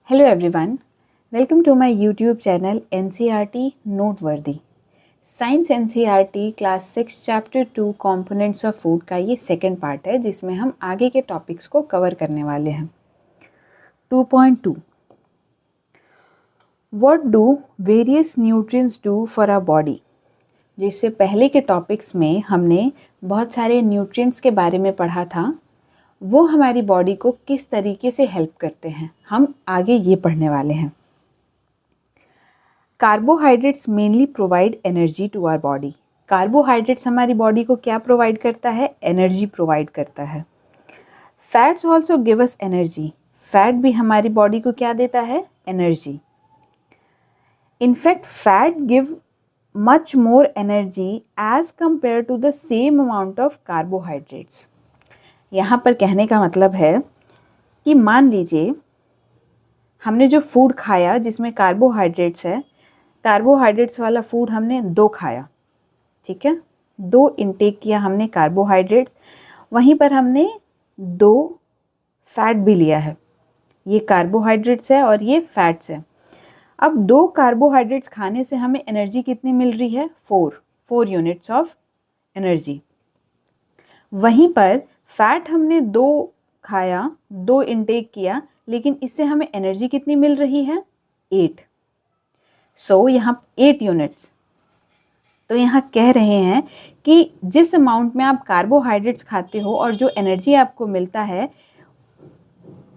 Hello everyone, welcome to my YouTube channel NCERT Noteworthy. Science NCERT class 6 chapter 2 components of food का ये second part है जिसमें हम आगे के टॉपिक्स को कवर करने वाले हैं। 2.2 what do various nutrients do for our body. जिससे पहले के टॉपिक्स में हमने बहुत सारे न्यूट्रिएंट्स के बारे में पढ़ा था, वो हमारी बॉडी को किस तरीके से हेल्प करते हैं, हम आगे ये पढ़ने वाले हैं। Carbohydrates mainly provide energy to our body. Carbohydrates हमारी बॉडी को क्या प्रोवाइड करता है? एनर्जी प्रोवाइड करता है। Fats also give us energy. Fat भी हमारी बॉडी को क्या देता है? Energy. In fact fat give much more energy as compare to the same amount of carbohydrates. यहाँ पर कहने का मतलब है कि मान लीजिए हमने जो फूड खाया जिसमें कार्बोहाइड्रेट्स है, कार्बोहाइड्रेट्स वाला फूड हमने 2 खाया, ठीक है, 2 इंटेक किया हमने कार्बोहाइड्रेट्स, वहीं पर हमने 2 फैट भी लिया है। ये कार्बोहाइड्रेट्स है और ये फैट्स है। अब 2 कार्बोहाइड्रेट्स खाने से हमें एनर्जी कितनी मिल रही है? 4 यूनिट्स ऑफ एनर्जी। वहीं पर फैट हमने 2 खाया, 2 इंटेक किया, लेकिन इससे हमें एनर्जी कितनी मिल रही है? 8। सो यहाँ 8 यूनिट्स। तो यहाँ कह रहे हैं कि जिस अमाउंट में आप कार्बोहाइड्रेट्स खाते हो और जो एनर्जी आपको मिलता है,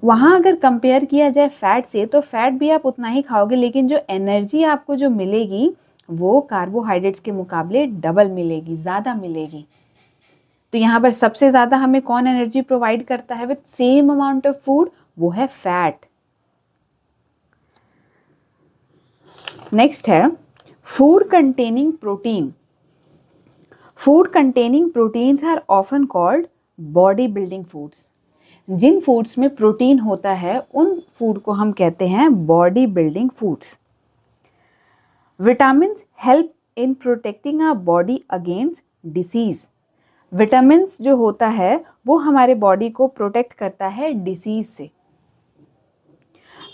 वहाँ अगर कंपेयर किया जाए फैट से, तो फैट भी आप उतना ही खाओगे, लेकिन जो एनर्जी आपको जो मिलेगी वो कार्बोहाइड्रेट्स के मुकाबले डबल मिलेगी, ज़्यादा मिलेगी। तो यहाँ पर सबसे ज़्यादा हमें कौन एनर्जी प्रोवाइड करता है with same amount of food? वो है फैट। नेक्स्ट है food containing protein. Food containing proteins are often called body building foods. जिन फूड्स में प्रोटीन होता है उन फूड को हम कहते हैं body building foods. Vitamins help in protecting our body against disease. Vitamins जो होता है वो हमारे बॉडी को प्रोटेक्ट करता है डिसीज से।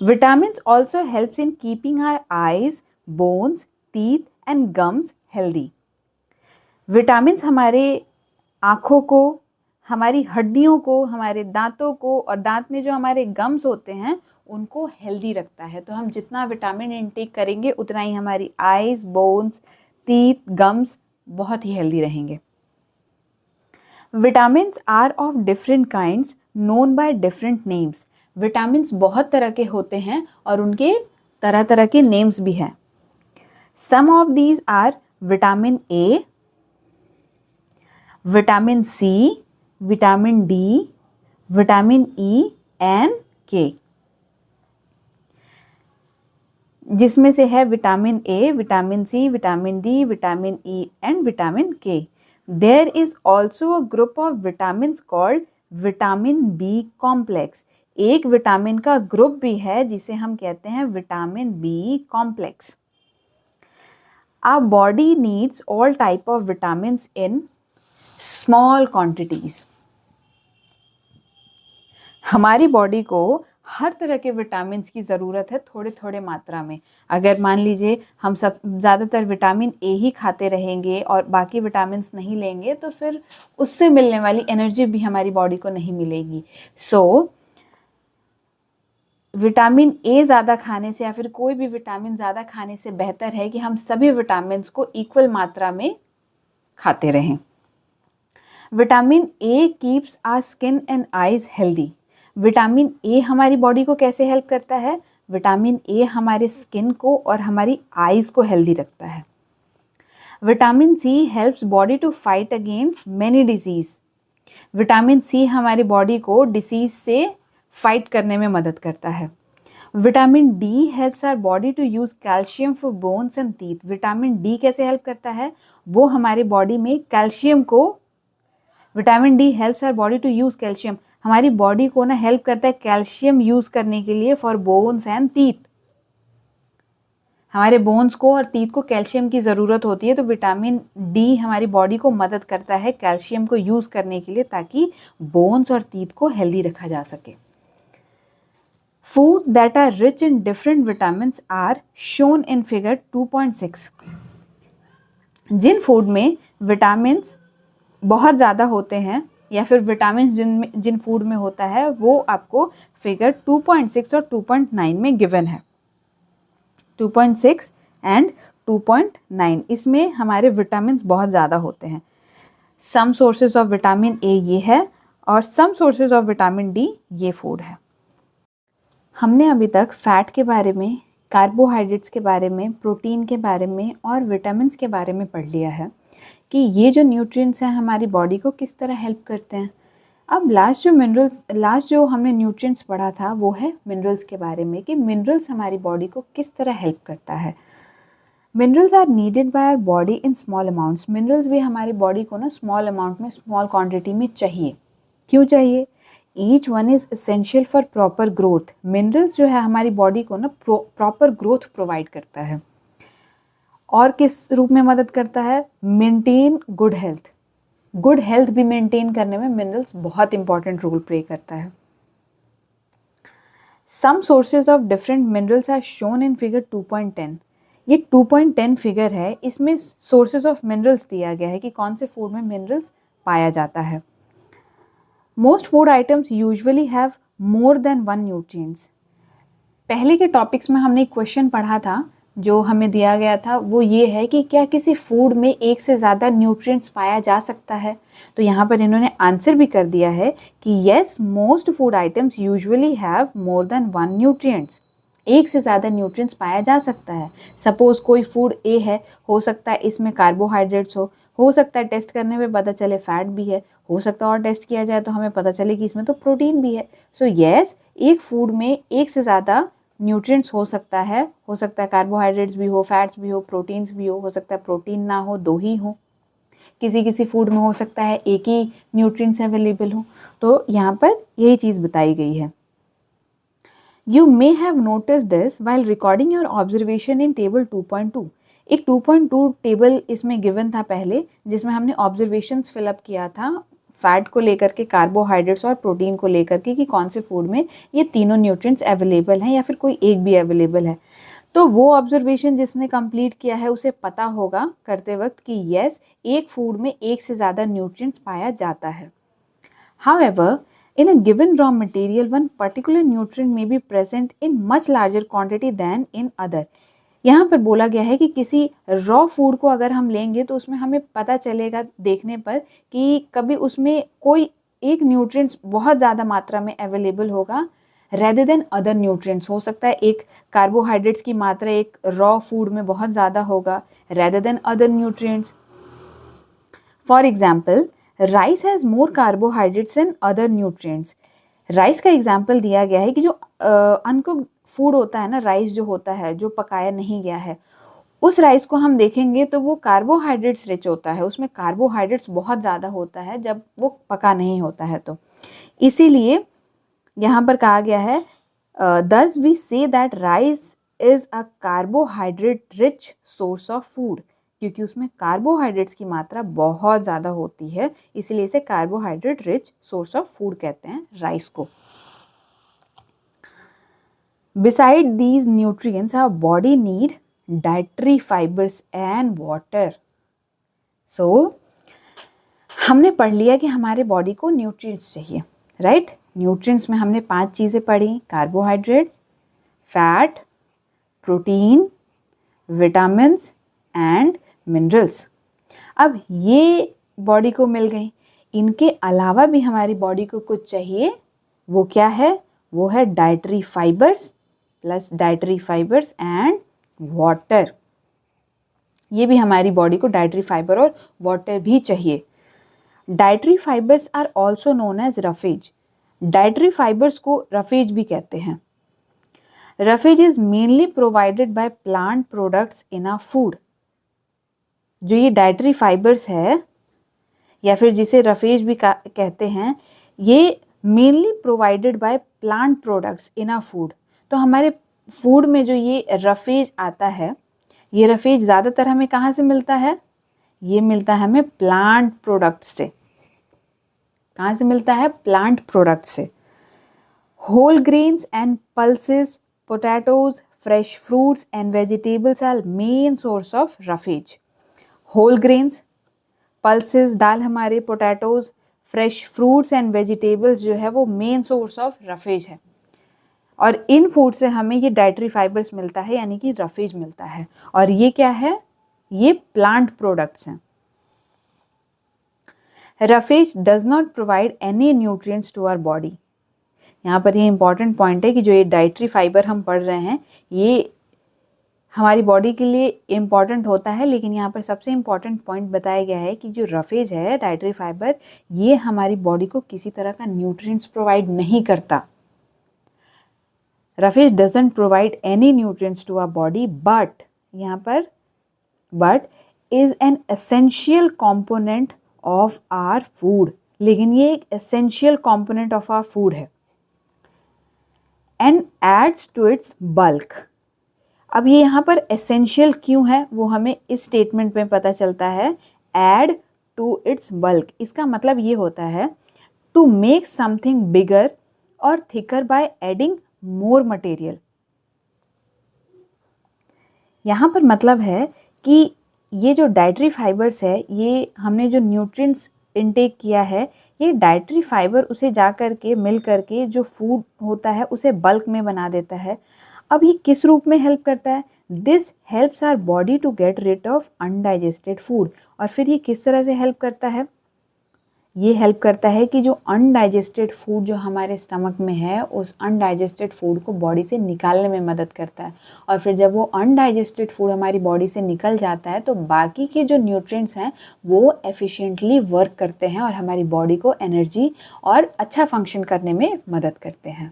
Vitamins also helps in keeping our eyes, bones, teeth and gums healthy. Vitamins हमारे आँखों को, हमारी हड्डियों को, हमारे दांतों को और दांत में जो हमारे गम्स होते हैं उनको हेल्दी रखता है। तो हम जितना विटामिन इनटेक करेंगे उतना ही हमारी आईज, बोन्स, टीथ, गम्स बहुत ही हेल्दी रहेंगे। Vitamins are of different kinds known by different names. Vitamins बहुत तरह के होते हैं और उनके तरह तरह के नेम्स भी हैं। Some of these are vitamin A, vitamin C, vitamin D, vitamin E and K. जिसमें से है vitamin A, vitamin C, vitamin D, vitamin E and vitamin K. There is also a group of vitamins called vitamin B complex। एक vitamin का group भी है जिसे हम कहते हैं vitamin B complex. Our body needs all type of vitamins in small quantities। हमारी body को हर तरह के विटामिन्स की ज़रूरत है थोड़े थोड़े मात्रा में। अगर मान लीजिए हम सब ज़्यादातर विटामिन ए ही खाते रहेंगे और बाकी विटामिन्स नहीं लेंगे, तो फिर उससे मिलने वाली एनर्जी भी हमारी बॉडी को नहीं मिलेगी। सो विटामिन ए ज़्यादा खाने से या फिर कोई भी विटामिन ज़्यादा खाने से बेहतर है कि हम सभी विटामिन्स को इक्वल मात्रा में खाते रहें। Vitamin A keeps our skin and eyes healthy. Vitamin A हमारी बॉडी को कैसे हेल्प करता है? विटामिन ए हमारे स्किन को और हमारी आईज को हेल्दी रखता है। Vitamin C helps body to fight against many disease. Vitamin C हमारी बॉडी को डिसीज से फाइट करने में मदद करता है। Vitamin D helps our body to use calcium for bones and teeth. Vitamin D कैसे हेल्प करता है? वो हमारी बॉडी में कैल्शियम को, vitamin D helps our body to use calcium, हमारी बॉडी को ना हेल्प करता है कैल्शियम यूज करने के लिए फॉर बोन्स एंड टीथ। हमारे बोन्स को और टीथ को कैल्शियम की ज़रूरत होती है, तो विटामिन डी हमारी बॉडी को मदद करता है कैल्शियम को यूज़ करने के लिए, ताकि बोन्स और टीथ को हेल्दी रखा जा सके। Food that are rich in different vitamins are shown in figure 2.6. जिन फूड में विटामिन्स बहुत ज़्यादा होते हैं या फिर विटामिन जिन फूड में होता है वो आपको फिगर 2.6 और 2.9 में गिवन है। 2.6 एंड 2.9 इसमें हमारे विटामिन बहुत ज़्यादा होते हैं। Some sources of vitamin A ये है और some sources of vitamin D ये फूड है। हमने अभी तक फैट के बारे में, कार्बोहाइड्रेट्स के बारे में, प्रोटीन के बारे में और विटामिन्स के बारे में पढ़ लिया है कि ये जो न्यूट्रिएंट्स हैं हमारी बॉडी को किस तरह हेल्प करते हैं। अब लास्ट जो हमने न्यूट्रिएंट्स पढ़ा था वो है मिनरल्स के बारे में कि मिनरल्स हमारी बॉडी को किस तरह हेल्प करता है। Minerals are needed by our body in small amounts. Minerals भी हमारी बॉडी को ना स्मॉल अमाउंट में, स्मॉल क्वांटिटी में चाहिए। क्यों चाहिए? Each one is essential for proper growth. Minerals जो है हमारी बॉडी को ना प्रॉपर ग्रोथ प्रोवाइड करता है और किस रूप में मदद करता है? Maintain good health. Good health भी मेंटेन करने में मिनरल्स बहुत इंपॉर्टेंट रोल प्ले करता है। Some sources of different minerals are shown in figure 2.10। ये 2.10 फिगर है, इसमें सोर्सेज ऑफ मिनरल्स दिया गया है कि कौन से फूड में मिनरल्स पाया जाता है। Most food items usually have more than one nutrients. पहले के टॉपिक्स में हमने एक क्वेश्चन पढ़ा था जो हमें दिया गया था, वो ये है कि क्या किसी फूड में एक से ज़्यादा न्यूट्रिएंट्स पाया जा सकता है। तो यहाँ पर इन्होंने आंसर भी कर दिया है कि yes, most food items usually have more than one nutrients. एक से ज़्यादा न्यूट्रिएंट्स पाया जा सकता है। सपोज़ कोई फूड ए है, हो सकता है इसमें कार्बोहाइड्रेट्स हो सकता है टेस्ट करने में पता चले फैट भी है, हो सकता है और टेस्ट किया जाए तो हमें पता चले कि इसमें तो प्रोटीन भी है। सो येस, एक फूड में एक से ज़्यादा न्यूट्रिएंट्स हो सकता है कार्बोहाइड्रेट्स भी हो, फैट्स भी हो, प्रोटीन्स भी हो सकता है प्रोटीन ना हो, दो ही हो। किसी फूड में हो सकता है एक ही न्यूट्रिएंट्स अवेलेबल हो। तो यहाँ पर यही चीज़ बताई गई है। You may have noticed this while recording your observation in table 2.2. एक 2.2 टेबल इसमें गिवन था पहले, जिसमें हमने ऑब्जर्वेशंस फिलअप किया था फैट को लेकर के, कार्बोहाइड्रेट्स और प्रोटीन को लेकर के कि कौन से फूड में ये तीनों न्यूट्रिएंट्स अवेलेबल हैं या फिर कोई एक भी अवेलेबल है। तो वो ऑब्जर्वेशन जिसने कंप्लीट किया है उसे पता होगा करते वक्त कि येस, एक फूड में एक से ज़्यादा न्यूट्रिएंट्स पाया जाता है। However, in a given raw material, one particular nutrient may be present in much larger quantity than in other. यहाँ पर बोला गया है कि किसी रॉ फूड को अगर हम लेंगे तो उसमें हमें पता चलेगा देखने पर कि कभी उसमें कोई एक न्यूट्रिएंट्स बहुत ज़्यादा मात्रा में अवेलेबल होगा रेदर देन अदर न्यूट्रिएंट्स। हो सकता है एक कार्बोहाइड्रेट्स की मात्रा एक रॉ फूड में बहुत ज़्यादा होगा rather than other nutrients. For example, rice has more carbohydrates and other nutrients. Rice का एग्जाम्पल दिया गया है कि जो अनकुक्ड फूड होता है ना, राइस जो होता है जो पकाया नहीं गया है, उस राइस को हम देखेंगे तो वो कार्बोहाइड्रेट्स रिच होता है, उसमें कार्बोहाइड्रेट्स बहुत ज़्यादा होता है जब वो पका नहीं होता है। तो इसीलिए यहाँ पर कहा गया है thus we say that rice is a carbohydrate rich source of food, क्योंकि उसमें कार्बोहाइड्रेट्स की मात्रा बहुत ज़्यादा होती है, इसलिए इसे carbohydrate rich source of food कहते हैं राइस को। Besides these nutrients our body need dietary fibres and water. So हमने पढ़ लिया कि हमारे बॉडी को न्यूट्रिएंट्स चाहिए, राइट। न्यूट्रिएंट्स में हमने 5 चीज़ें पढ़ी, carbohydrates, fat, protein, vitamins and minerals. अब ये बॉडी को मिल गई, इनके अलावा भी हमारी बॉडी को कुछ चाहिए। वो क्या है? वो है dietary fibres plus dietary fibres and water. ये भी हमारी बॉडी को डाइटरी फाइबर और वाटर भी चाहिए। Dietary fibres are also known as roughage. Dietary fibres को रफेज भी कहते हैं। Roughage is mainly provided by plant products in a food. जो ये डाइटरी फाइबर्स है या फिर जिसे रफेज भी कहते हैं, ये mainly provided by plant products in a food. तो हमारे फूड में जो ये रफेज आता है, ये रफेज ज़्यादातर हमें कहाँ से मिलता है? ये मिलता है हमें प्लांट प्रोडक्ट से। कहाँ से मिलता है? प्लांट प्रोडक्ट से। Whole grains and pulses, potatoes, fresh fruits and vegetables are main source of roughage. Whole grains, pulses दाल हमारे, potatoes, fresh fruits and vegetables जो है वो मेन सोर्स ऑफ रफेज है, और इन फूड से हमें ये डाइटरी फाइबर्स मिलता है यानी कि रफेज मिलता है। और ये क्या है? ये प्लांट प्रोडक्ट्स हैं। Roughage does not provide any nutrients to our body. यहाँ पर ये इंपॉर्टेंट पॉइंट है कि जो ये डाइटरी फाइबर हम पढ़ रहे हैं ये हमारी बॉडी के लिए इम्पॉर्टेंट होता है, लेकिन यहाँ पर सबसे इम्पॉर्टेंट पॉइंट बताया गया है कि जो रफेज है डाइटरी फाइबर, ये हमारी बॉडी को किसी तरह का न्यूट्रिएंट्स प्रोवाइड नहीं करता। Roughage doesn't provide any nutrients to our body but, यहाँ पर but is an essential component of our food, लेकिन ये एक essential component of our food है। And adds to its bulk. अब ये यहाँ पर एसेंशियल क्यों है वो हमें इस स्टेटमेंट में पता चलता है, एड टू इट्स बल्क। इसका मतलब ये होता है टू मेक समथिंग बिगर और thicker by adding more material. यहाँ पर मतलब है कि ये जो डाइटरी फाइबर्स है, ये हमने जो न्यूट्रिएंट्स इनटेक किया है, ये डाइटरी फाइबर उसे जा कर के मिल करके जो फूड होता है उसे बल्क में बना देता है। अब ये किस रूप में हेल्प करता है? This helps our body to get rid of undigested food. और फिर ये किस तरह से हेल्प करता है? ये हेल्प करता है कि जो अनडाइजेस्टेड फूड जो हमारे स्टमक में है, उस अनडाइजेस्टेड फूड को बॉडी से निकालने में मदद करता है। और फिर जब वो अनडाइजेस्टेड फूड हमारी बॉडी से निकल जाता है तो बाकी के जो न्यूट्रिएंट्स हैं वो एफिशिएंटली वर्क करते हैं और हमारी बॉडी को एनर्जी और अच्छा फंक्शन करने में मदद करते हैं।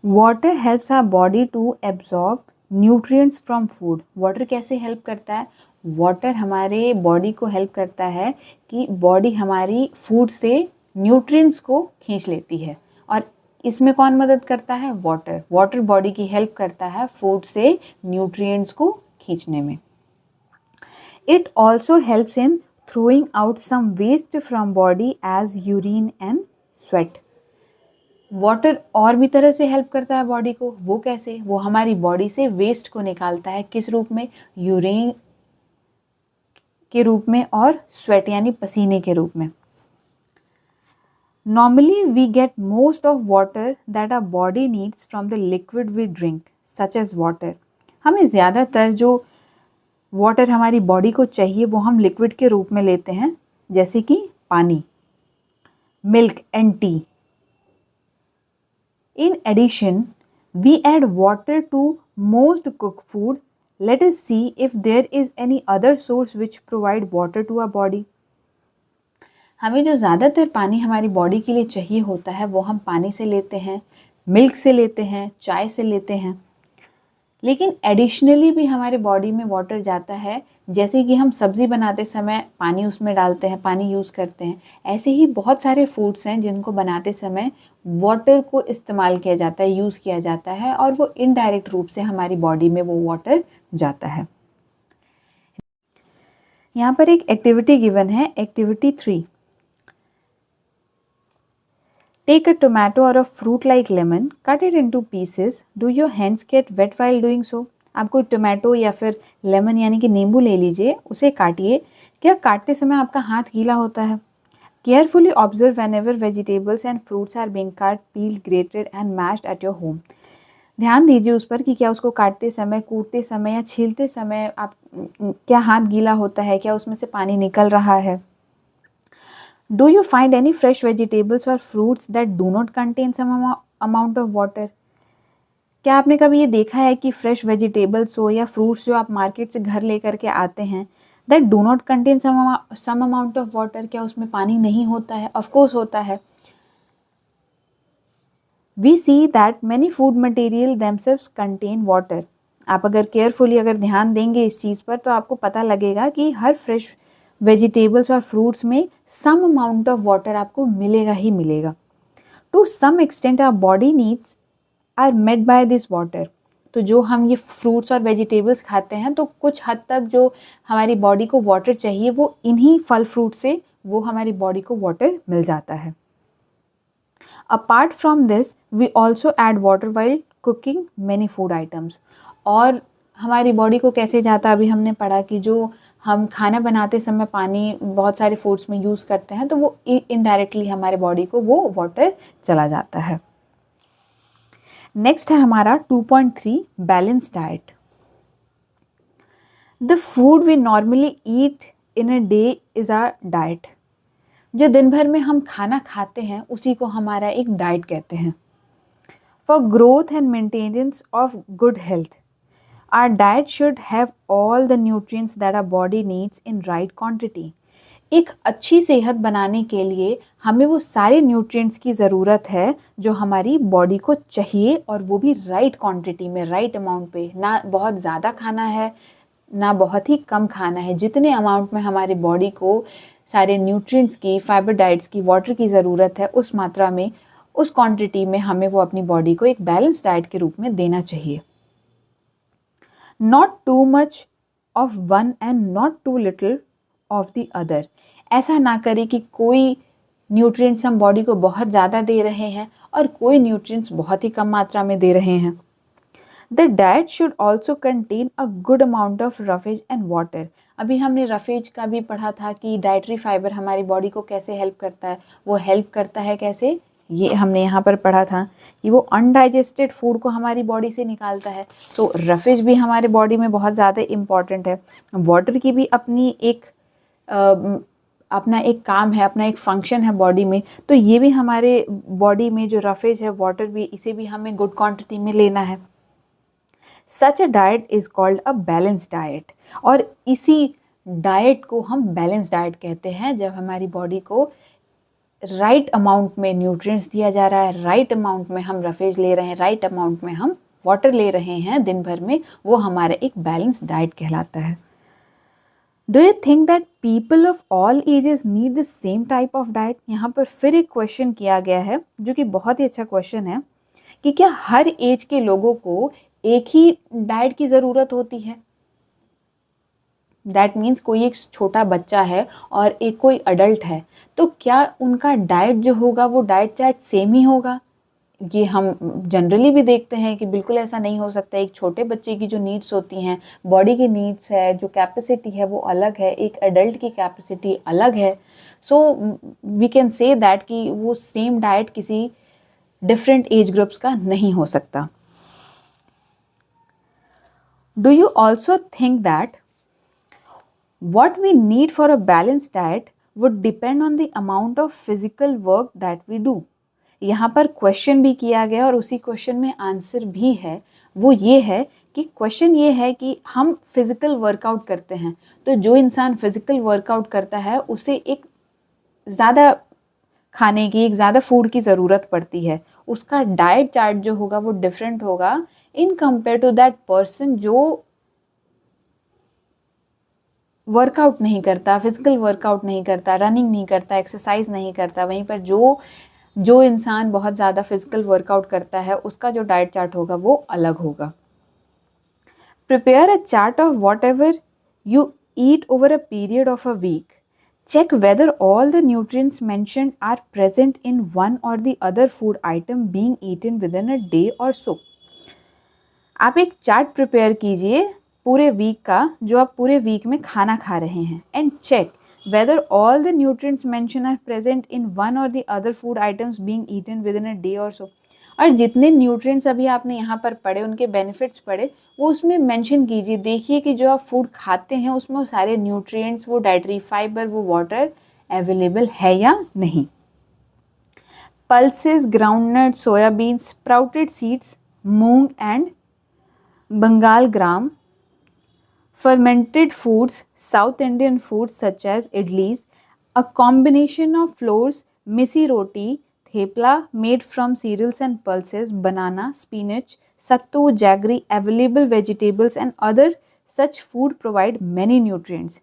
Water helps our body to absorb nutrients from food. Water कैसे हेल्प करता है? वाटर हमारे बॉडी को हेल्प करता है कि बॉडी हमारी फूड से न्यूट्रिएंट्स को खींच लेती है। और इसमें कौन मदद करता है? वाटर। वाटर बॉडी की हेल्प करता है फूड से न्यूट्रिएंट्स को खींचने में। It also helps in throwing out some waste from body as urine and sweat। Water और भी तरह से हेल्प करता है बॉडी को। वो कैसे? वो हमारी बॉडी से वेस्ट को निकालता है। किस रूप में? यूरिन के रूप में और स्वेट यानी पसीने के रूप में। Normally we get most of water that our body needs from the liquid we drink such as water. हमें ज़्यादातर जो वाटर हमारी बॉडी को चाहिए वो हम लिक्विड के रूप में लेते हैं, जैसे कि पानी, milk and T. In addition, we add water to most cooked food. Let us see if there is any other source which provide water to our body. हमें जो ज़्यादातर पानी हमारी बॉडी के लिए चाहिए होता है वो हम पानी से लेते हैं, मिल्क से लेते हैं, चाय से लेते हैं। लेकिन एडिशनली भी हमारे बॉडी में वाटर जाता है, जैसे कि हम सब्ज़ी बनाते समय पानी उसमें डालते हैं, पानी यूज़ करते हैं। ऐसे ही बहुत सारे फूड्स हैं जिनको बनाते समय वाटर को इस्तेमाल किया जाता है, यूज़ किया जाता है, और वो इनडायरेक्ट रूप से हमारी बॉडी में वो वाटर जाता है। यहाँ पर एक एक्टिविटी गिवन है, activity 3। Take a tomato or a fruit like lemon, cut it into pieces. Do your hands get wet while doing so? आप कोई टोमेटो या फिर लेमन यानी कि नींबू ले लीजिए, उसे काटिए। क्या काटते समय आपका हाथ गीला होता है? Carefully observe whenever vegetables and fruits are being cut, peeled, grated and mashed at your home. ध्यान दीजिए उस पर कि क्या उसको काटते समय, कूटते समय या छीलते समय आप क्या हाथ गीला होता है, क्या उसमें से पानी निकल रहा है? Do you find any fresh vegetables or fruits that do not contain some amount of water? क्या आपने कभी ये देखा है कि फ्रेश वेजिटेबल्स हो या फ्रूट्स जो आप मार्केट से घर लेकर के आते हैं, that do not contain some amount of water, क्या उसमें पानी नहीं होता है? Of course होता है। We see that many food material themselves contain water। आप अगर केयरफुली अगर ध्यान देंगे इस चीज़ पर तो आपको पता लगेगा कि हर फ्रेश वेजिटेबल्स और फ्रूट्स में सम अमाउंट ऑफ वाटर आपको मिलेगा ही मिलेगा। To some extent our body needs are met by this water. तो जो हम ये फ्रूट्स और वेजिटेबल्स खाते हैं तो कुछ हद तक जो हमारी बॉडी को वाटर चाहिए वो इन्हीं फल फ्रूट से वो हमारी बॉडी को वाटर मिल जाता है। Apart from this we also add water while cooking many food items. और हमारी बॉडी को कैसे जाता है, अभी हमने पढ़ा कि जो हम खाना बनाते समय पानी बहुत सारे फूड्स में यूज़ करते हैं तो वो इनडायरेक्टली हमारे बॉडी को वो वाटर चला जाता है। नेक्स्ट है हमारा 2.3 balance diet. The food we normally eat in a day is our diet. जो दिन भर में हम खाना खाते हैं उसी को हमारा एक डाइट कहते हैं। For growth and maintenance of good health our diet should have all the nutrients that our body needs in right quantity। एक अच्छी सेहत बनाने के लिए हमें वो सारे न्यूट्रिएंट्स की ज़रूरत है जो हमारी बॉडी को चाहिए, और वो भी राइट क्वांटिटी में, राइट अमाउंट पे। ना बहुत ज़्यादा खाना है ना बहुत ही कम खाना है, जितने अमाउंट में हमारी बॉडी को सारे न्यूट्रिएंट्स की, फाइबर डाइट्स की, वाटर की ज़रूरत है, उस मात्रा में, उस क्वांटिटी में हमें वो अपनी बॉडी को एक बैलेंस डाइट के रूप में देना चाहिए। Not too much of one and not too little of the other। ऐसा ना करें कि कोई न्यूट्रिएंट्स हम बॉडी को बहुत ज़्यादा दे रहे हैं और कोई न्यूट्रिएंट्स बहुत ही कम मात्रा में दे रहे हैं। The diet should also contain a good amount of roughage and water। अभी हमने रफेज का भी पढ़ा था कि डाइटरी फाइबर हमारी बॉडी को कैसे हेल्प करता है। वो हेल्प करता है कैसे, ये हमने यहाँ पर पढ़ा था कि वो अनडाइजेस्टेड फूड को हमारी बॉडी से निकालता है। तो रफेज भी हमारे बॉडी में बहुत ज़्यादा इम्पॉर्टेंट है। वाटर की भी अपना एक काम है, अपना एक फंक्शन है बॉडी में। तो ये भी हमारे बॉडी में जो रफेज है, वाटर भी, इसे भी हमें गुड क्वांटिटी में लेना है। Such a diet is called a balance diet. और इसी डाइट को हम बैलेंस डाइट कहते हैं जब हमारी बॉडी को राइट अमाउंट में न्यूट्रिएंट्स दिया जा रहा है, राइट अमाउंट में हम रफेज ले रहे हैं, राइट अमाउंट में हम वाटर ले रहे हैं दिन भर में, वो हमारा एक बैलेंस डाइट कहलाता है। Do you think that people of all ages need the same type of diet? यहाँ पर फिर एक क्वेश्चन किया गया है जो कि बहुत ही अच्छा क्वेश्चन है कि क्या हर एज के लोगों को एक ही डाइट की ज़रूरत होती है? दैट मीन्स कोई एक छोटा बच्चा है और एक कोई अडल्ट है, तो क्या उनका डाइट जो होगा वो डाइट चार्ट सेम ही होगा? ये हम जनरली भी देखते हैं कि बिल्कुल ऐसा नहीं हो सकता। एक छोटे बच्चे की जो नीड्स होती हैं, बॉडी की नीड्स है, जो कैपेसिटी है वो अलग है, एक एडल्ट की कैपेसिटी अलग है। So we can say that कि वो सेम डाइट किसी डिफरेंट एज ग्रुप्स का नहीं हो सकता। Do you also think that what we need for a balanced diet would depend on the amount of physical work that we do? यहाँ पर question भी किया गया और उसी क्वेश्चन में आंसर भी है। वो ये है कि क्वेश्चन ये है कि हम फिज़िकल वर्कआउट करते हैं, तो जो इंसान फिज़िकल वर्कआउट करता है उसे एक ज़्यादा खाने की, एक ज़्यादा फूड की ज़रूरत पड़ती है। उसका डाइट चार्ट जो होगा वो डिफरेंट होगा in compare to that person जो वर्कआउट नहीं करता, फिजिकल वर्कआउट नहीं करता, रनिंग नहीं करता, एक्सरसाइज नहीं करता। वहीं पर जो इंसान बहुत ज़्यादा फिजिकल वर्कआउट करता है उसका जो डाइट चार्ट होगा वो अलग होगा। Prepare a chart of whatever you eat over a period of a week. Check whether all the nutrients mentioned are present in one or the other food item being eaten within a day or so. आप एक chart prepare कीजिए पूरे week का, जो आप पूरे week में खाना खा रहे हैं, and check whether all the nutrients mention are present in one or the other food items being eaten within a day or so. और जितने न्यूट्रिएंट्स अभी आपने यहाँ पर पढ़े, उनके बेनिफिट्स पढ़े, वो उसमें मेंशन कीजिए। देखिए कि जो आप फूड खाते हैं उसमें वो सारे न्यूट्रिएंट्स, वो डाइटरी फाइबर, वो वाटर अवेलेबल है या नहीं। Pulses, groundnut, soybean, sprouted seeds, moong and Bengal gram, fermented foods, South Indian foods such as idlis, a combination of flours, misi roti, thepla made from cereals and pulses, banana, spinach, sattu, jaggery, available vegetables and other such food provide many nutrients।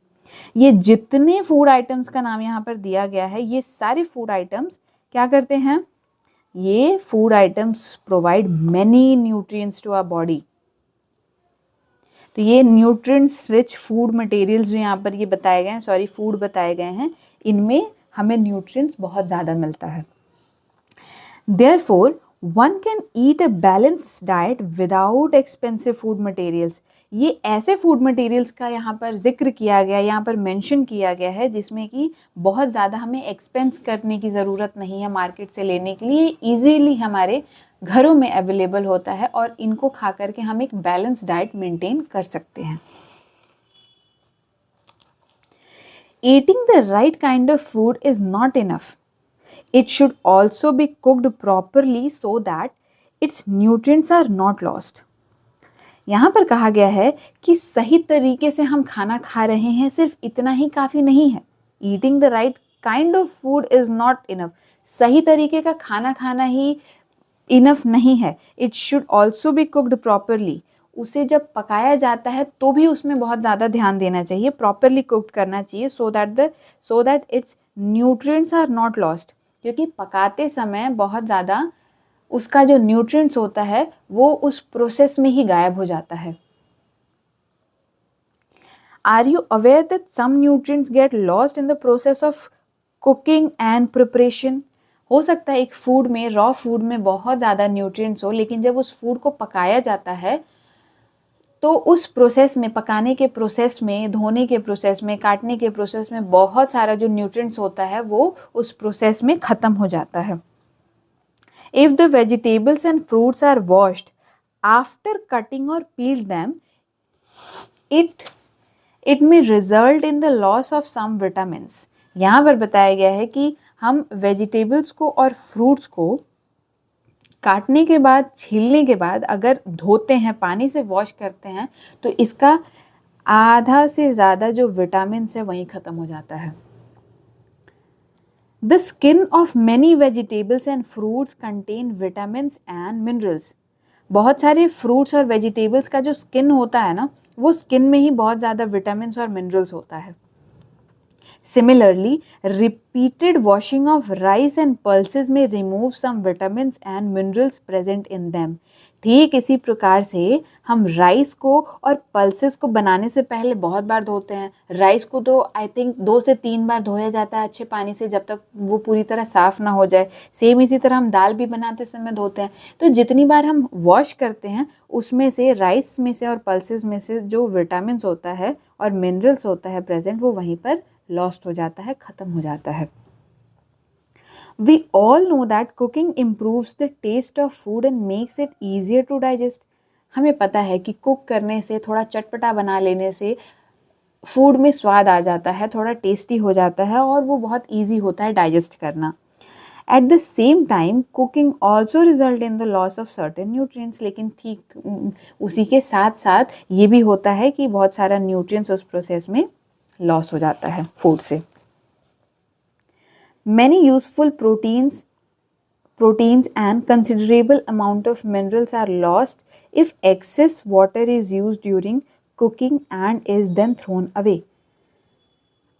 ये जितने food items का नाम यहाँ पर दिया गया है, ये सारे फूड आइटम्स क्या करते हैं? ये food items provide many nutrients to our body. तो ये न्यूट्रिएंट्स रिच फूड मटेरियल्स जो यहाँ पर ये बताए गए हैं, फूड बताए गए हैं, इनमें हमें न्यूट्रिएंट्स बहुत ज़्यादा मिलता है। Therefore, one can eat a balanced diet without expensive food materials. ये ऐसे फूड मटेरियल्स का यहाँ पर जिक्र किया गया, यहाँ पर मेंशन किया गया है जिसमें कि बहुत ज़्यादा हमें एक्सपेंस करने की ज़रूरत नहीं है मार्केट से लेने के लिए, इजीली हमारे घरों में अवेलेबल होता है और इनको खा करके हम एक बैलेंस डाइट मेंटेन कर सकते हैं. Eating the right kind of food is not enough. It should also be cooked properly so that its nutrients are not lost. यहाँ पर कहा गया है कि सही तरीके से हम खाना खा रहे हैं, सिर्फ इतना ही काफ़ी नहीं है. Eating the right kind of food is not enough. सही तरीके का खाना खाना ही इनफ नहीं है. It should also be cooked properly. उसे जब पकाया जाता है तो भी उसमें बहुत ज़्यादा ध्यान देना चाहिए, प्रॉपरली कुक्ड करना चाहिए so that its nutrients are not lost. क्योंकि पकाते समय बहुत ज़्यादा उसका जो न्यूट्रिएंट्स होता है वो उस प्रोसेस में ही गायब हो जाता है. Are you aware that some nutrients get lost in the process of cooking and preparation? हो सकता है एक फूड में, रॉ फूड में बहुत ज़्यादा न्यूट्रिएंट्स हो, लेकिन जब उस फूड को पकाया जाता है तो उस प्रोसेस में, पकाने के प्रोसेस में, धोने के प्रोसेस में, काटने के प्रोसेस में बहुत सारा जो न्यूट्रिएंट्स होता है वो उस प्रोसेस में ख़त्म हो जाता है. If the vegetables and fruits are washed after cutting or peeled them, it may result in the loss of some vitamins. यहाँ पर बताया गया है कि हम वेजिटेबल्स को और फ्रूट्स को काटने के बाद, छीलने के बाद अगर धोते हैं, पानी से वॉश करते हैं, तो इसका आधा से ज़्यादा जो विटामिन्स है वहीं ख़त्म हो जाता है. The skin of many vegetables and fruits contain vitamins and minerals. बहुत सारे फ्रूट्स और वेजिटेबल्स का जो स्किन होता है ना, वो स्किन में ही बहुत ज़्यादा विटामिन्स और मिनरल्स होता है. Similarly, repeated washing of rice and pulses may remove some vitamins and minerals present in them. ठीक इसी प्रकार से हम राइस को और पल्सेस को बनाने से पहले बहुत बार धोते हैं. राइस को तो आई थिंक 2 से 3 बार धोया जाता है अच्छे पानी से, जब तक वो पूरी तरह साफ़ ना हो जाए. सेम इसी तरह हम दाल भी बनाते समय धोते हैं. तो जितनी बार हम वॉश करते हैं उसमें से, राइस में से और पल्सेस में से जो विटामिन्स होता है और मिनरल्स होता है प्रेजेंट, वो वहीं पर लॉस्ट हो जाता है, ख़त्म हो जाता है. We all know that cooking improves the taste of food and makes it easier to digest. हमें पता है कि कुक करने से, थोड़ा चटपटा बना लेने से फूड में स्वाद आ जाता है, थोड़ा टेस्टी हो जाता है और वो बहुत ईजी होता है डाइजेस्ट करना. At the same time, cooking also result in the loss of certain nutrients. लेकिन ठीक उसी के साथ साथ ये भी होता है कि बहुत सारा न्यूट्रिएंट्स उस प्रोसेस में लॉस हो जाता है फूड से. Many useful proteins and considerable amount of minerals are lost if excess water is used during cooking and is then thrown away.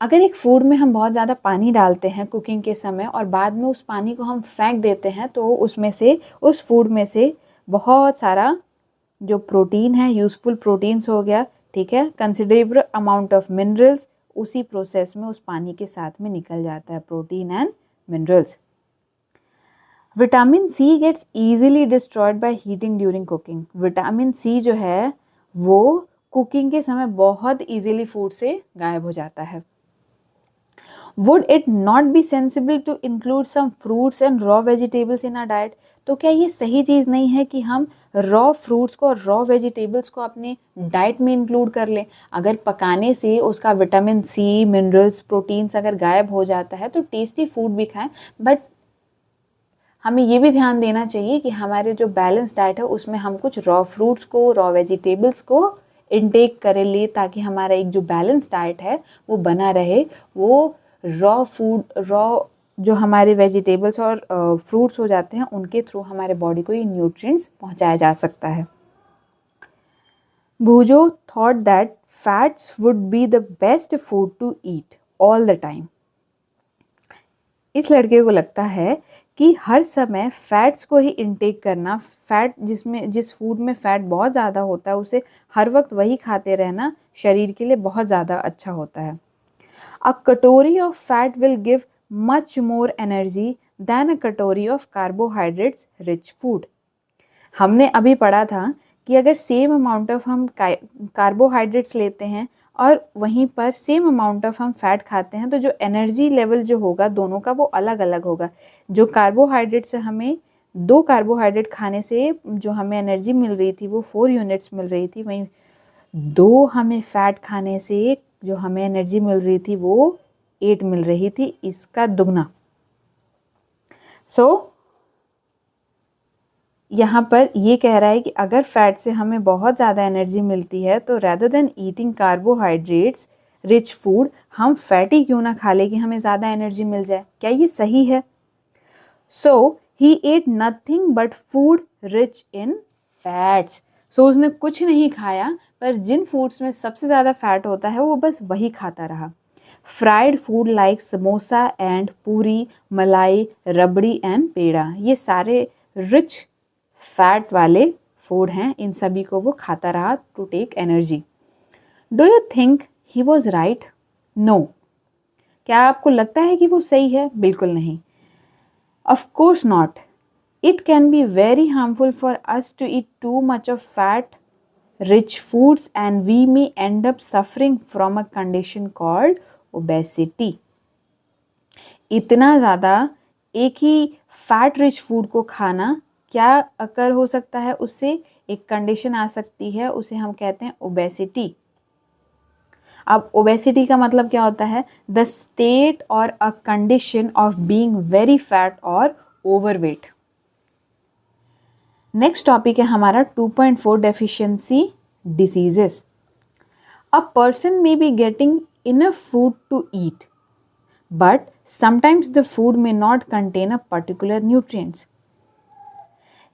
अगर एक फूड में हम बहुत ज़्यादा पानी डालते हैं कुकिंग के समय और बाद में उस पानी को हम फेंक देते हैं, तो उसमें से, उस फूड में से बहुत सारा जो प्रोटीन है, यूज़फुल प्रोटीन्स हो गया, ठीक है, कंसिडरेबल अमाउंट ऑफ मिनरल्स, उसी प्रोसेस में उस पानी के साथ में निकल जाता है, protein and minerals. Vitamin C gets easily destroyed by heating during cooking. Vitamin C जो है वो कुकिंग के समय बहुत ईजिली फूड से गायब हो जाता है. Would it not be sensible to include some fruits and raw vegetables in our diet? तो क्या ये सही चीज़ नहीं है कि हम रॉ फ्रूट्स को और रॉ वेजिटेबल्स को अपने डाइट में इंक्लूड कर लें? अगर पकाने से उसका विटामिन सी, मिनरल्स, प्रोटीन्स अगर गायब हो जाता है तो टेस्टी फूड भी खाएं, बट हमें ये भी ध्यान देना चाहिए कि हमारे जो बैलेंस डाइट है उसमें हम कुछ रॉ फ्रूट्स को, रॉ वेजिटेबल्स को इनटेक करें ले, ताकि हमारा एक जो बैलेंस डाइट है वो बना रहे. वो रॉ फूड, रॉ जो हमारे वेजिटेबल्स और फ्रूट्स हो जाते हैं उनके थ्रू हमारे बॉडी को ये न्यूट्रिएंट्स पहुंचाया जा सकता है. Boojho thought that fats would be the best food to eat all the time. इस लड़के को लगता है कि हर समय फैट्स को ही इनटेक करना, फैट जिस फूड में फ़ैट बहुत ज़्यादा होता है उसे हर वक्त वही खाते रहना शरीर के लिए बहुत ज़्यादा अच्छा होता है. A कटोरी of fat will give much more energy than a कटोरी of carbohydrates rich food. हमने अभी पढ़ा था कि अगर सेम अमाउंट ऑफ हम कार्बोहाइड्रेट्स लेते हैं और वहीं पर सेम अमाउंट ऑफ हम फैट खाते हैं तो जो एनर्जी लेवल जो होगा दोनों का वो अलग अलग होगा। जो कार्बोहाइड्रेट से हमें 2 कार्बोहाइड्रेट खाने से जो हमें एनर्जी मिल रही थी वो 4 यूनिट्स मिल रही थी, वहीं 2 हमें फैट खाने से जो हमें एनर्जी मिल रही थी वो 8 मिल रही थी, इसका दुगना। यहाँ पर ये कह रहा है कि अगर फैट से हमें बहुत ज़्यादा एनर्जी मिलती है तो rather than eating carbohydrates rich food हम फैटी क्यों ना खा ले कि हमें ज़्यादा एनर्जी मिल जाए। क्या ये सही है? So he ate nothing but food rich in fats. So उसने कुछ नहीं खाया पर जिन फूड्स में सबसे ज़्यादा फैट होता है वो बस वही खाता रहा। Fried food like samosa and पूरी, मलाई, रबड़ी एंड पेड़ा, ये सारे रिच फैट वाले फूड हैं, इन सभी को वो खाता रहा to take energy. Do you think he was right? No. क्या आपको लगता है कि वो सही है? बिल्कुल नहीं। Of course not. It can be very harmful for us to eat too much of fat rich foods and we may end up suffering from a condition called obesity. इतना ज़्यादा एक ही फैट रिच फूड को खाना क्या अकर हो सकता है, उससे एक कंडीशन आ सकती है, उसे हम कहते हैं ओबेसिटी। अब ओबेसिटी का मतलब क्या होता है? द स्टेट और a condition of being very fat और ओवरवेट। नेक्स्ट टॉपिक है हमारा 2.4 deficiency diseases. A person may be getting enough food to eat but sometimes the food may not contain a particular nutrients.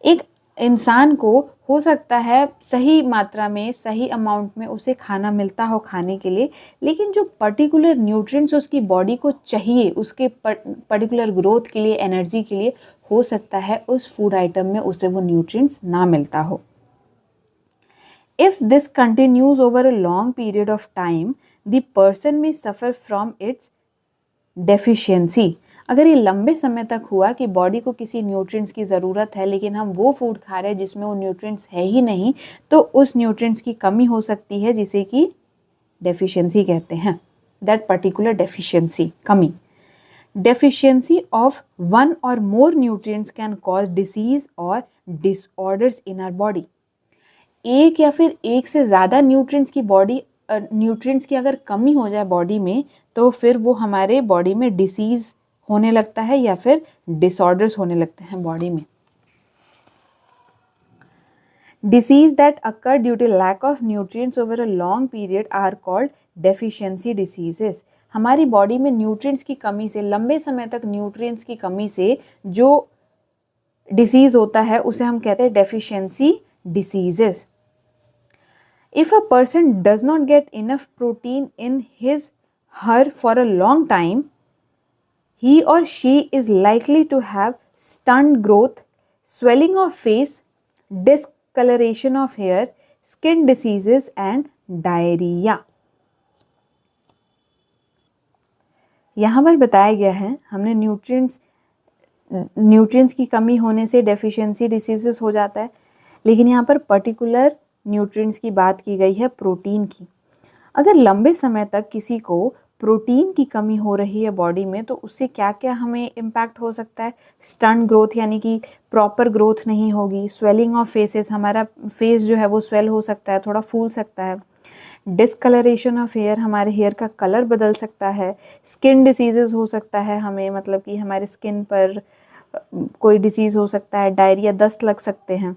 एक इंसान को हो सकता है सही मात्रा में, सही अमाउंट में उसे खाना मिलता हो खाने के लिए, लेकिन जो पर्टिकुलर न्यूट्रिएंट्स उसकी बॉडी को चाहिए उसके पर्टिकुलर ग्रोथ के लिए, एनर्जी के लिए, हो सकता है उस फूड आइटम में उसे वो न्यूट्रिएंट्स ना मिलता हो। If this continues over a long period of time the person में सफ़र फ्रॉम इट्स डेफिशिएंसी। अगर ये लंबे समय तक हुआ कि बॉडी को किसी न्यूट्रिएंट्स की ज़रूरत है लेकिन हम वो फूड खा रहे हैं जिसमें वो न्यूट्रिएंट्स है ही नहीं, तो उस न्यूट्रिएंट्स की कमी हो सकती है जिसे कि डेफिशिएंसी कहते हैं। दैट पर्टिकुलर डेफिशिएंसी, कमी। डेफिशिएंसी ऑफ वन और मोर न्यूट्रिएंट्स कैन कॉज डिसीज और डिसऑर्डर्स इन आवर बॉडी। एक या फिर एक से ज़्यादा न्यूट्रिएंट्स की अगर कमी हो जाए बॉडी में तो फिर वो हमारे बॉडी में डिसीज़ होने लगता है या फिर डिसऑर्डर्स होने लगते हैं बॉडी में। Disease that occur due to lack of nutrients over a long period are called deficiency diseases. हमारी बॉडी में न्यूट्रिएंट्स की कमी से, लंबे समय तक न्यूट्रिएंट्स की कमी से जो डिसीज होता है उसे हम कहते हैं deficiency diseases. If a person does not get enough protein in her for a long time, he or she is likely to have stunned growth, swelling of face, discoloration of hair, skin diseases and diarrhea. यहाँ पर बताया गया है, हमने nutrients की कमी होने से डेफिशिएंसी डिसीजेस हो जाता है, लेकिन यहाँ पर पर्टिकुलर न्यूट्रिएंट्स की बात की गई है, प्रोटीन की। अगर लंबे समय तक किसी को प्रोटीन की कमी हो रही है बॉडी में तो उससे क्या क्या हमें इम्पैक्ट हो सकता है? स्टंट ग्रोथ यानी कि प्रॉपर ग्रोथ नहीं होगी। स्वेलिंग ऑफ फेसेस, हमारा फेस जो है वो स्वेल हो सकता है, थोड़ा फूल सकता है। डिसकलरेशन ऑफ हेयर, हमारे हेयर का कलर बदल सकता है। स्किन डिसीजेस हो सकता है हमें, मतलब कि हमारे स्किन पर कोई डिसीज़ हो सकता है। डायरिया, दस्त लग सकते हैं।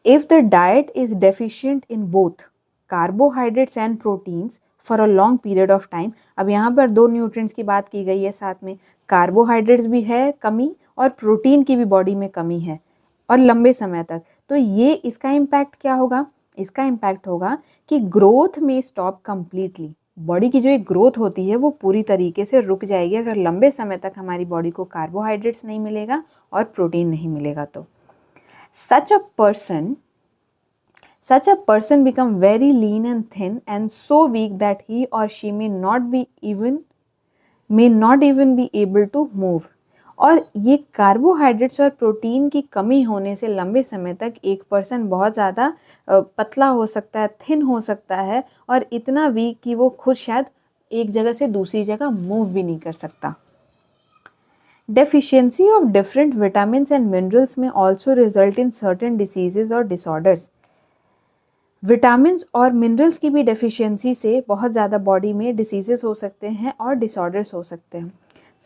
If the diet is deficient in both carbohydrates and proteins for a long period of time, अब यहाँ पर 2 न्यूट्रिएंट्स की बात की गई है, साथ में कार्बोहाइड्रेट्स भी है कमी और प्रोटीन की भी बॉडी में कमी है और लंबे समय तक, तो ये इसका इम्पैक्ट क्या होगा? इसका इम्पैक्ट होगा कि ग्रोथ में स्टॉप कम्प्लीटली। बॉडी की जो एक ग्रोथ होती है वो पूरी तरीके से रुक जाएगी अगर लंबे समय तक हमारी बॉडी को कार्बोहाइड्रेट्स नहीं मिलेगा और प्रोटीन नहीं मिलेगा तो। Such a person become very lean and thin and so weak that he or she may not even be able to move. और ये कार्बोहाइड्रेट्स और प्रोटीन की कमी होने से लंबे समय तक एक पर्सन बहुत ज़्यादा पतला हो सकता है, थिन हो सकता है और इतना वीक कि वो खुद शायद एक जगह से दूसरी जगह मूव भी नहीं कर सकता। Deficiency of different vitamins and minerals may also result in certain diseases or disorders. Vitamins और मिनरल्स की भी डेफिशिएंसी से बहुत ज़्यादा बॉडी में डिसीजेस हो सकते हैं और डिसऑर्डर्स हो सकते हैं।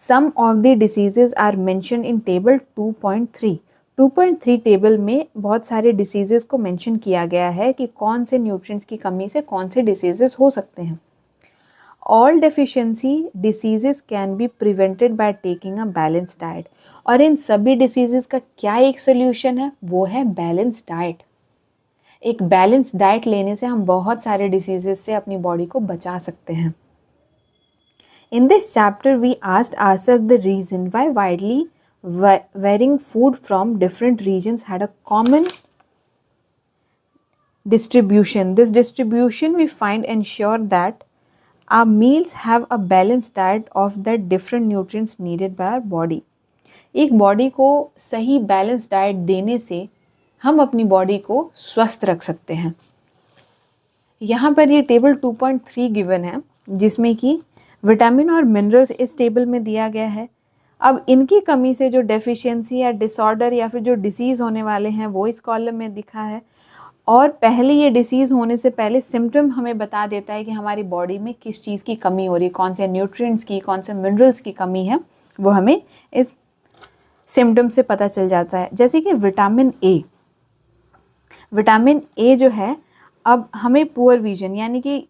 Some of the diseases are mention in table 2.3। 2.3 table में बहुत सारे डिसीजेस को मेंशन किया गया है कि कौन से न्यूट्रिएंट्स की कमी से कौन से डिसीजेस हो सकते हैं। All deficiency diseases can be prevented by taking a balance diet. और इन सभी डिसीजेस का क्या एक सोल्यूशन है, वो है बैलेंस डाइट। एक बैलेंस डाइट लेने से हम बहुत सारे डिसीजेस से अपनी बॉडी को बचा सकते हैं। In this chapter we asked ourselves the reason why widely varying food from different regions had a common distribution. This distribution we find ensure that our meals have a balanced diet of the different nutrients needed by our body. एक body को सही balance diet देने से हम अपनी body को स्वस्थ रख सकते हैं। यहाँ पर ये टेबल 2.3 गिवन है जिसमें कि विटामिन और मिनरल्स इस टेबल में दिया गया है। अब इनकी कमी से जो डेफिशिएंसी या डिसऑर्डर या फिर जो डिसीज़ होने वाले हैं वो इस कॉलम में दिखा है। और पहले ये डिसीज़ होने से पहले सिम्टम हमें बता देता है कि हमारी बॉडी में किस चीज़ की कमी हो रही है, कौन से न्यूट्रिएंट्स की, कौन से मिनरल्स की कमी है, वो हमें इस सिम्टम से पता चल जाता है। जैसे कि विटामिन ए जो है, अब हमें पुअर विजन यानी कि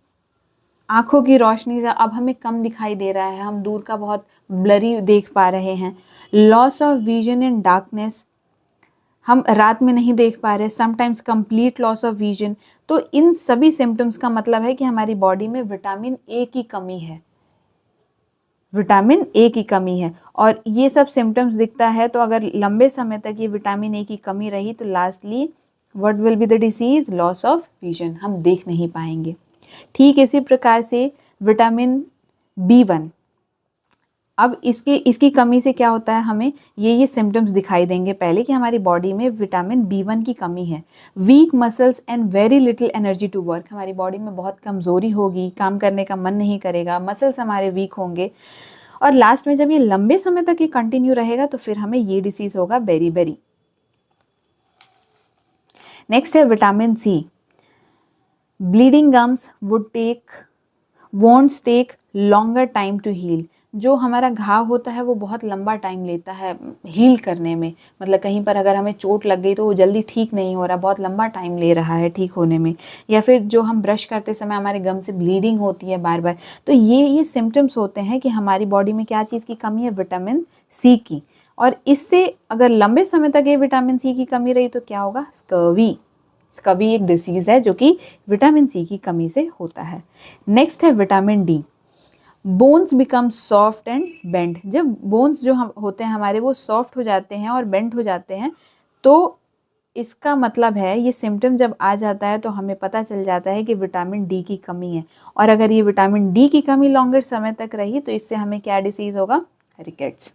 आँखों की रोशनी अब हमें कम दिखाई दे रहा है, हम दूर का बहुत ब्लरी देख पा रहे हैं। Loss of vision in darkness, हम रात में नहीं देख पा रहे, sometimes complete loss of vision. तो इन सभी सिम्टम्स का मतलब है कि हमारी बॉडी में विटामिन ए की कमी है, विटामिन ए की कमी है। और ये सब सिम्टम्स दिखता है तो अगर लंबे समय तक ये विटामिन ए की कमी रही तो lastly what will be the disease, loss of vision, हम देख नहीं पाएंगे। ठीक इसी प्रकार से विटामिन B1, अब इसकी कमी से क्या होता है, हमें ये सिम्टम्स दिखाई देंगे पहले कि हमारी बॉडी में विटामिन B1 की कमी है। Weak muscles and very little energy to work, हमारी बॉडी में बहुत कमज़ोरी होगी, काम करने का मन नहीं करेगा, मसल्स हमारे वीक होंगे। और लास्ट में जब ये लंबे समय तक ये कंटिन्यू रहेगा तो फिर हमें ये डिसीज़ होगा बेरी। नेक्स्ट है vitamin C। Bleeding gums wounds take longer time to heal. जो हमारा घाव होता है वो बहुत लंबा टाइम लेता है हील करने में, मतलब कहीं पर अगर हमें चोट लग गई तो वो जल्दी ठीक नहीं हो रहा, बहुत लंबा टाइम ले रहा है ठीक होने में। या फिर जो हम ब्रश करते समय हमारे गम से ब्लीडिंग होती है बार बार, तो ये सिम्टम्स होते हैं कि हमारी बॉडी में क्या चीज़ की कमी है, विटामिन C की। और इससे अगर लंबे समय तक ये विटामिन C की कमी रही तो क्या होगा, स्कर्वी एक डिसीज़ है जो कि विटामिन C की कमी से होता है। नेक्स्ट है vitamin D। Bones become soft and bend, जब बोन्स जो हम होते हैं हमारे वो सॉफ्ट हो जाते हैं और बेंड हो जाते हैं तो इसका मतलब है, ये सिम्टम जब आ जाता है तो हमें पता चल जाता है कि विटामिन D की कमी है। और अगर ये विटामिन D की कमी लॉन्गर समय तक रही तो इससे हमें क्या डिसीज़ होगा, रिकेट्स।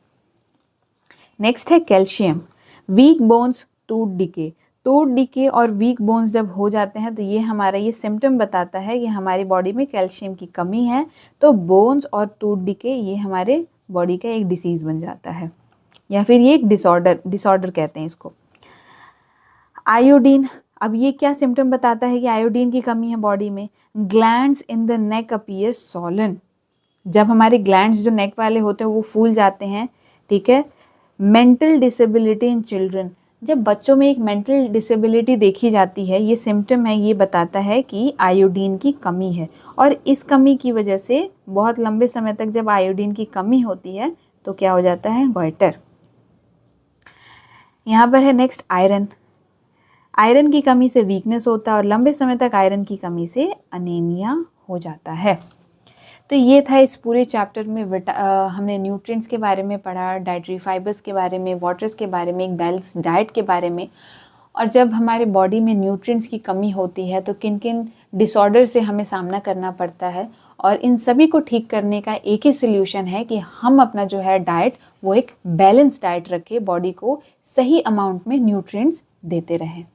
नेक्स्ट है calcium. Weak bones tooth decay और वीक बोन्स जब हो जाते हैं तो ये हमारा ये सिम्टम बताता है कि हमारी बॉडी में कैल्शियम की कमी है। तो बोन्स और टूथ डिके ये हमारे बॉडी का एक डिसीज़ बन जाता है या फिर ये एक डिसऑर्डर कहते हैं इसको। आयोडीन, अब ये क्या सिम्टम बताता है कि आयोडीन की कमी है बॉडी में। Glands in the neck appear swollen, जब हमारे ग्लैंड्स जो नेक वाले होते हैं वो फूल जाते हैं, ठीक है। मेंटल डिसेबिलिटी इन चिल्ड्रन, जब बच्चों में एक मेंटल डिसेबिलिटी देखी जाती है, ये सिम्टम है, ये बताता है कि आयोडीन की कमी है। और इस कमी की वजह से बहुत लंबे समय तक जब आयोडीन की कमी होती है तो क्या हो जाता है, गॉइटर। यहाँ पर है नेक्स्ट आयरन। आयरन की कमी से वीकनेस होता है और लंबे समय तक आयरन की कमी से अनीमिया हो जाता है। तो ये था इस पूरे चैप्टर में हमने न्यूट्रिएंट्स के बारे में पढ़ा, डाइटरी फाइबर्स के बारे में, वाटर्स के बारे में, एक बैलेंस डाइट के बारे में। और जब हमारे बॉडी में न्यूट्रिएंट्स की कमी होती है तो किन किन डिसऑर्डर से हमें सामना करना पड़ता है। और इन सभी को ठीक करने का एक ही सोल्यूशन है कि हम अपना जो है डाइट वो एक बैलेंस डाइट रखे, बॉडी को सही अमाउंट में न्यूट्रिएंट्स देते रहें।